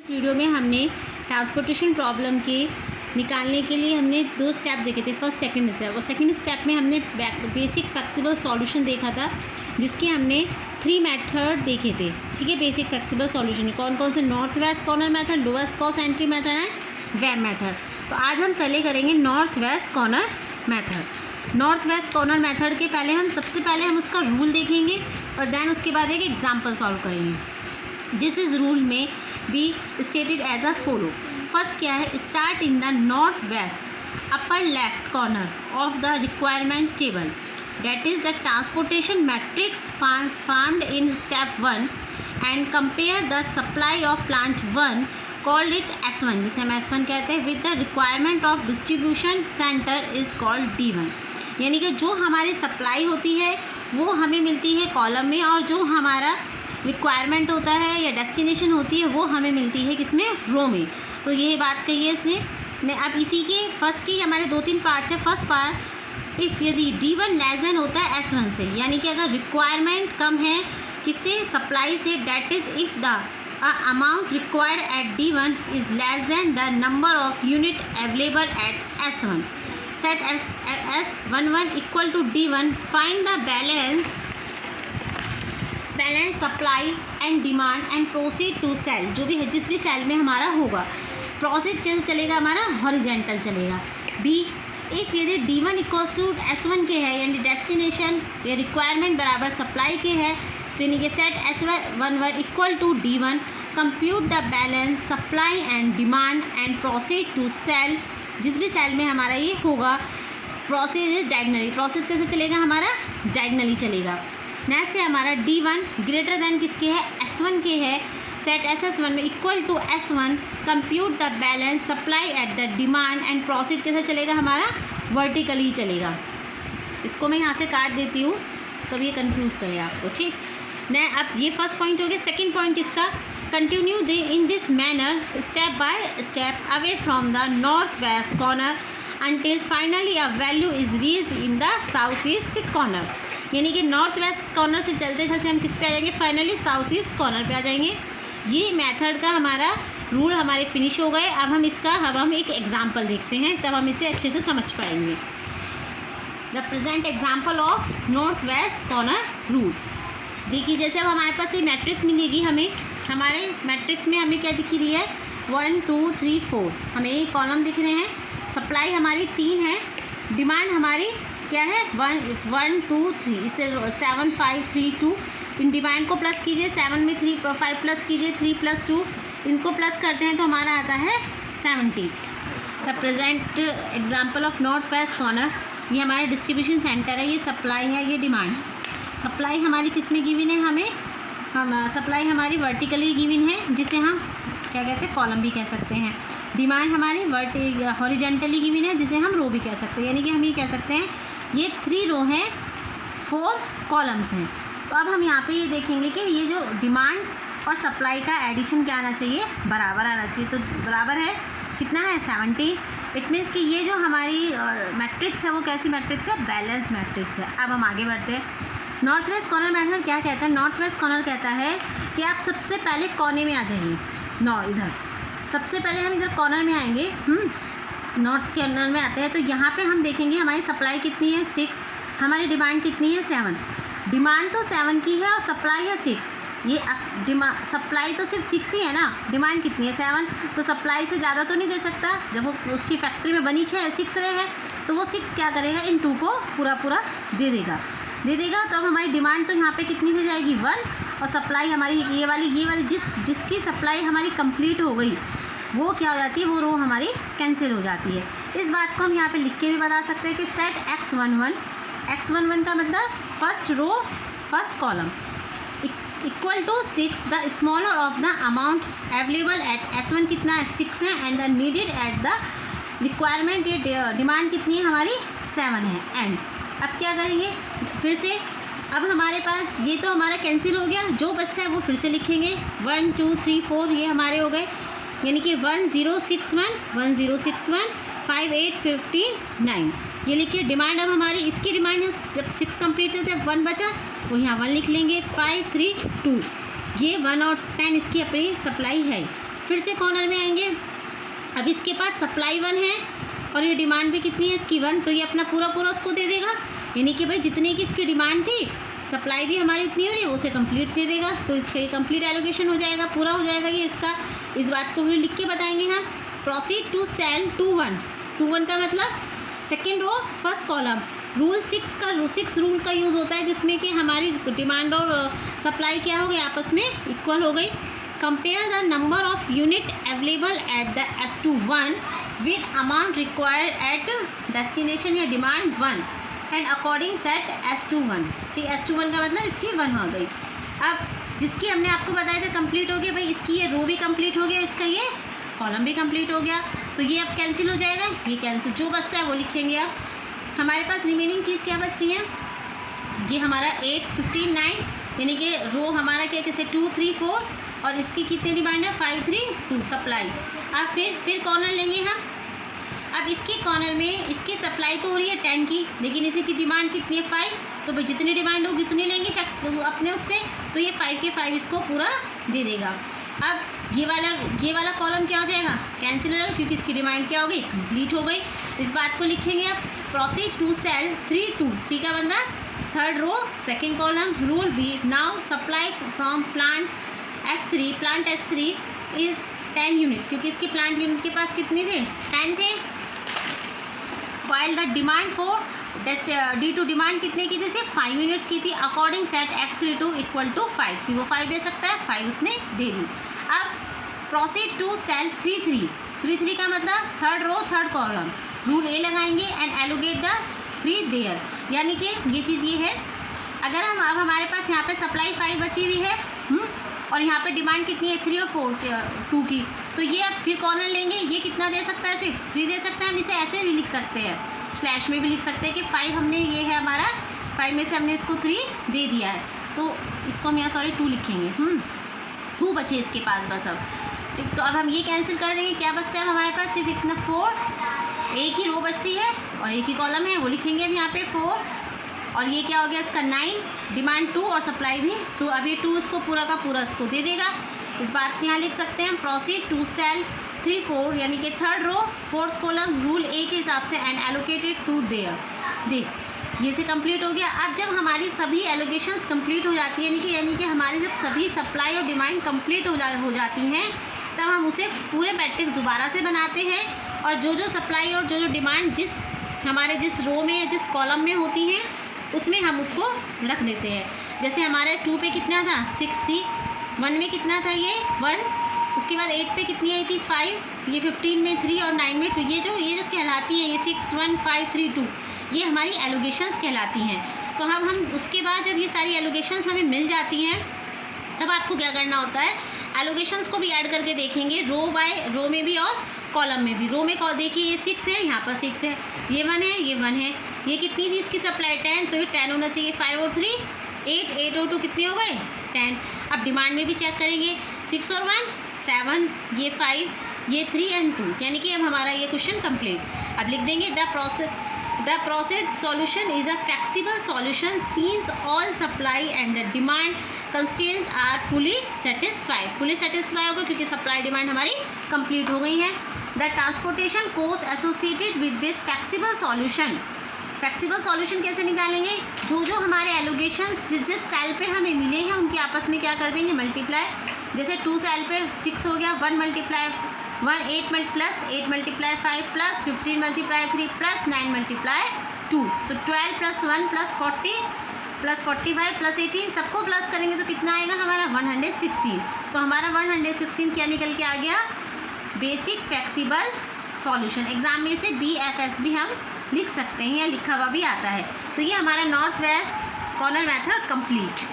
इस वीडियो में हमने ट्रांसपोर्टेशन प्रॉब्लम के निकालने के लिए हमने दो स्टेप देखे थे, फर्स्ट सेकंड स्टेप। और सेकंड स्टेप में हमने बेसिक फ्लेक्सिबल सॉल्यूशन देखा था, जिसके हमने 3 मेथड देखे थे। ठीक है, बेसिक फ्लेक्सिबल सॉल्यूशन कौन कौन से? North west corner method, lowest cost entry method and web method. तो आज हम पहले करेंगे north west corner method. North west corner method के पहले हम सबसे पहले हम उसका रूल देखेंगे और देन उसके बाद एक एग्जाम्पल सॉल्व करेंगे। This is rule may be stated as a follow. First क्या है? Start in the north west upper left corner of the requirement table, that is the transportation matrix found in step 1 and compare the supply of plant 1 called it S1, जिसे हम S1 कहते हैं, with the requirement of distribution center is called D1। यानी कि जो हमारी supply होती है वो हमें मिलती है कॉलम में, और जो हमारा रिक्वायरमेंट होता है या डेस्टिनेशन होती है वो हमें मिलती है किसमें? रो में। तो यही बात कही है इसने। मैं अब इसी के फर्स्ट की हमारे 2-3 पार्ट्स है। फर्स्ट पार्ट, इफ़ यदि D1 लेस देन होता है S1 से, यानी कि अगर रिक्वायरमेंट कम है किससे? सप्लाई से, that is if the amount required at D1 is less than the number of unit available at S1, set S11 equal to D1, find the balance supply and demand and proceed to cell. जो भी है, जिस भी cell में हमारा होगा, proceed कैसे चलेगा? हमारा हॉरिजेंटल चलेगा। बी, इफ़ यदि D1 इक्वल्स टू S1 के है, यानी डेस्टिनेशन या रिक्वायरमेंट बराबर सप्लाई के है, तो यानी कि set S11 equal to D1, compute the balance supply and demand and proceed to cell. जिस भी सेल में हमारा ये होगा, प्रोसेस इज डायगनली। प्रोसेस कैसे चलेगा? हमारा डायगनली चलेगा। नेक्स्ट है हमारा D1 ग्रेटर देन किसके है? S1 के है, सेट SS1 में equal to S1, compute the balance supply at the demand and proceed कैसे चलेगा? हमारा वर्टिकली चलेगा। इसको मैं यहाँ से काट देती हूँ, तब ये कंफ्यूज करे आपको। ठीक न, अब ये फर्स्ट पॉइंट हो गया। सेकेंड पॉइंट इसका, continue they in this manner step by step away from the north west corner until finally a value is reached in the south east corner. यानी कि नॉर्थ वेस्ट कॉर्नर से चलते चलते हम किस पे आ जाएंगे? फाइनली साउथ ईस्ट कॉर्नर पे आ जाएंगे। ये मेथड का हमारा रूल हमारे फिनिश हो गए। अब हम एक एग्जांपल देखते हैं, तब हम इसे अच्छे से समझ पाएंगे। The present example of north west corner rule. देखिए, जैसे अब हमारे पास ये मैट्रिक्स मिलेगी हमें, हमारे मैट्रिक्स में हमें क्या दिख रही है? 1 2 3 4 हमें ये कॉलम दिख रहे हैं। सप्लाई हमारी 3 है, डिमांड हमारी क्या है? 1 2 3, इससे 7 5 3 2। इन डिमांड को प्लस कीजिए, 7 में 5 प्लस कीजिए, 3 + 2, इनको प्लस करते हैं तो हमारा आता है 70। The present example of north west corner, ये हमारा डिस्ट्रीब्यूशन सेंटर है, ये सप्लाई है, ये डिमांड। सप्लाई हमारी किस में गिवन है? सप्लाई हमारी वर्टिकली गिवन है, जिसे हम क्या कहते हैं? कॉलम भी कह सकते हैं। डिमांड हमारी हॉरिजेंटली गिवन है, जिसे हम रो भी कह सकते हैं। यानी कि हम ये कह सकते हैं ये 3 रो हैं, 4 कॉलम्स हैं। तो अब हम यहाँ पे ये देखेंगे कि ये जो डिमांड और सप्लाई का एडिशन क्या आना चाहिए? बराबर आना चाहिए। तो बराबर है, कितना है? 70। इट मीन्स कि ये जो हमारी मैट्रिक्स है वो कैसी मैट्रिक्स है? बैलेंस मैट्रिक्स है। अब हम आगे बढ़ते हैं। नॉर्थ वेस्ट कॉर्नर मेथड क्या कहता है? नॉर्थ वेस्ट कॉर्नर कहता है कि आप सबसे पहले कोने में आ जाइए। इधर सबसे पहले हम इधर कॉर्नर में आएंगे। नॉर्थ कॉर्नर में आते हैं तो यहाँ पे हम देखेंगे हमारी सप्लाई कितनी है? 6। हमारी डिमांड कितनी है? 7। डिमांड तो 7 की है और सप्लाई है 6। ये अब सप्लाई तो सिर्फ 6 ही है ना, डिमांड कितनी है? 7। तो सप्लाई से ज़्यादा तो नहीं दे सकता, जब वो उसकी फैक्ट्री में बनी 6 रहे हैं, तो वो 6 क्या करेगा? इन 2 को पूरा दे देगा। तो अब हमारी डिमांड तो यहाँ पे कितनी हो जाएगी? 1, और सप्लाई हमारी ये वाली जिसकी सप्लाई हमारी कंप्लीट हो गई, वो क्या हो जाती है? वो रो हमारी कैंसिल हो जाती है। इस बात को हम यहाँ पे लिख के भी बता सकते हैं कि सेट X11 का मतलब first row first column equal to 6, the smaller of the amount available at S1 कितना है? 6 है, and the needed at the requirement, ये डिमांड कितनी है हमारी? 7 है। एंड अब क्या करेंगे? फिर से अब हमारे पास ये तो हमारा कैंसिल हो गया, जो बचता है वो फिर से लिखेंगे। 1 2 3 4 ये हमारे हो गए, यानी कि 1061 1061 58 59 ये लिखिए। डिमांड अब हमारी इसकी डिमांड है, जब 6 कंप्लीट होते हैं 1 बचा, वो यहाँ 1 लिख लेंगे। 5 3 2 ये 1 और 10 इसकी अपनी सप्लाई है। फिर से कॉर्नर में आएंगे, अब इसके पास सप्लाई 1 है और ये डिमांड भी कितनी है इसकी 1, तो ये अपना पूरा पूरा उसको दे देगा, यानी कि भाई जितने की इसकी डिमांड थी सप्लाई भी हमारी इतनी हो रही है वो उसे कंप्लीट दे देगा, तो इसका ये कंप्लीट एलोकेशन हो जाएगा, पूरा हो जाएगा ये इसका। इस बात को फिर लिख के बताएंगे हम। प्रोसीड टू सेल 2-1 का मतलब second row first column. Rule 6 rule का यूज़ होता है जिसमें कि हमारी डिमांड और सप्लाई क्या हो गई, आपस में इक्वल हो गई। Compare the number of unit available at the S21 with amount required at destination या demand 1 and according set S21। ठीक, S21 का मतलब इसकी 1 हो गई। अब जिसकी हमने आपको बताया था कंप्लीट हो गया, भाई इसकी ये रो भी कंप्लीट हो गया, इसका ये कॉलम भी कंप्लीट हो गया, तो ये अब कैंसिल हो जाएगा, ये कैंसिल, जो बचता है वो लिखेंगे। अब हमारे पास रिमेनिंग चीज़ क्या बच रही है, ये हमारा 8, 15, 9, यानी कि रो हमारा क्या कैसे 2, 3, 4 और इसकी कितनी डिमांड है 5, 3, 2 सप्लाई। अब फिर कॉर्नर लेंगे हम। अब इसके कॉर्नर में इसकी सप्लाई तो हो रही है 10 की, लेकिन इसी की डिमांड कितनी है 5, तो भाई जितनी डिमांड होगी उतनी लेंगे अपने उससे, तो ये 5 के 5 इसको पूरा दे देगा। अब ये वाला कॉलम क्या हो जाएगा, कैंसिल हो जाएगा, क्योंकि इसकी डिमांड क्या हो गई, कंप्लीट हो गई। इस बात को लिखेंगे अब। प्रोसीड टू सेल 3 का मतलब third row second column. Rule B, now supply from plant S3 is 10 unit, क्योंकि इसके प्लांट यूनिट के पास कितने थे 10 थे। While the demand for D2 demand कितने की थी, सिर्फ 5 यूनिट्स की थी। According set X32 equal to 5, see वो 5 दे सकता है, 5 उसने दे दी। अब प्रोसीड टू सेल 3 का मतलब third row third column. Rule A लगाएंगे एंड एलोकेट द 3 देयर, यानी कि ये चीज़ ये है, अगर हम अब हमारे पास यहाँ पे सप्लाई 5 बची हुई है और यहाँ पे डिमांड कितनी है 3 और 4 2 की, तो ये अब फिर कॉर्नर लेंगे, ये कितना दे सकता है, सिर्फ 3 दे सकता है। हम इसे ऐसे भी लिख सकते हैं, स्लैश में भी लिख सकते हैं कि 5 हमने, ये है हमारा 5 में से हमने इसको 3 दे दिया है, तो इसको हम यहाँ 2 लिखेंगे। 2 बचे इसके पास बस अब, ठीक। तो अब हम ये कैंसिल कर देंगे, क्या बचता है हमारे पास, सिर्फ इतना 4, एक ही रो बचती है और एक ही कॉलम है, वो लिखेंगे अब यहाँ पे 4, और ये क्या हो गया इसका 9, डिमांड 2 और सप्लाई भी 2। अब ये 2 इसको पूरा का पूरा इसको दे देगा। इस बात को यहाँ लिख सकते हैं। प्रोसीड टू सेल 3-4 यानी कि third row fourth column, rule A के हिसाब से and allocated to there this, ये से कंप्लीट हो गया। अब जब हमारी सभी एलोकेशंस कंप्लीट हो जाती है, यानी कि हमारी जब सभी सप्लाई और डिमांड कंप्लीट हो जाती हैं, तब हम उसे पूरे मैट्रिक्स दोबारा से बनाते हैं, और जो सप्लाई और जो डिमांड जिस रो में या जिस कॉलम में होती हैं उसमें हम उसको रख देते हैं। जैसे हमारे 2 पे कितना था 6 थी, 1 में कितना था ये 1, उसके बाद 8 पे कितनी आई थी 5, ये 15 में 3 और 9 में 2, ये जो कहलाती है ये 6, 1, 5, 3, 2, ये हमारी एलोकेशंस कहलाती हैं। तो हम उसके बाद जब ये सारी एलोकेशंस हमें मिल जाती हैं, तब आपको क्या करना होता है, एलोकेशंस को भी ऐड करके देखेंगे, रो बाय रो में भी और कॉलम में भी। रो में देखिए ये 6 है, यहाँ पर 6 है, ये 1 है, ये 1 है, ये कितनी थी इसकी सप्लाई 10, तो ये 10 होना चाहिए, 5 और 3 8, 8 और 2 कितने हो गए 10। अब डिमांड में भी चेक करेंगे, 6 और 1 7, ये 5, ये 3 एंड 2, यानी कि अब हमारा ये क्वेश्चन कंप्लीट। अब लिख देंगे the proposed solution is a flexible solution since all supply and the demand constraints are fully satisfy होगा, क्योंकि सप्लाई डिमांड हमारी कंप्लीट हो गई है। The transportation cost associated with this flexible solution कैसे निकालेंगे, जो हमारे एलोकेशंस जिस सेल पे हमें मिले हैं उनके आपस में क्या कर देंगे मल्टीप्लाई। जैसे 2 सेल पे 6 हो गया, 1 multiply 1 8 plus 8 multiply 5 plus 15 multiply 3 plus 9 multiply 2, तो 12 प्लस 1 प्लस 40 प्लस 45 प्लस 18, सबको प्लस करेंगे तो कितना आएगा हमारा 116। तो हमारा 116 क्या निकल के आ गया, बेसिक फ्लेक्सिबल सॉल्यूशन। एग्जाम में से BFS भी हम लिख सकते हैं या लिखा हुआ भी आता है। तो ये हमारा north west corner method complete.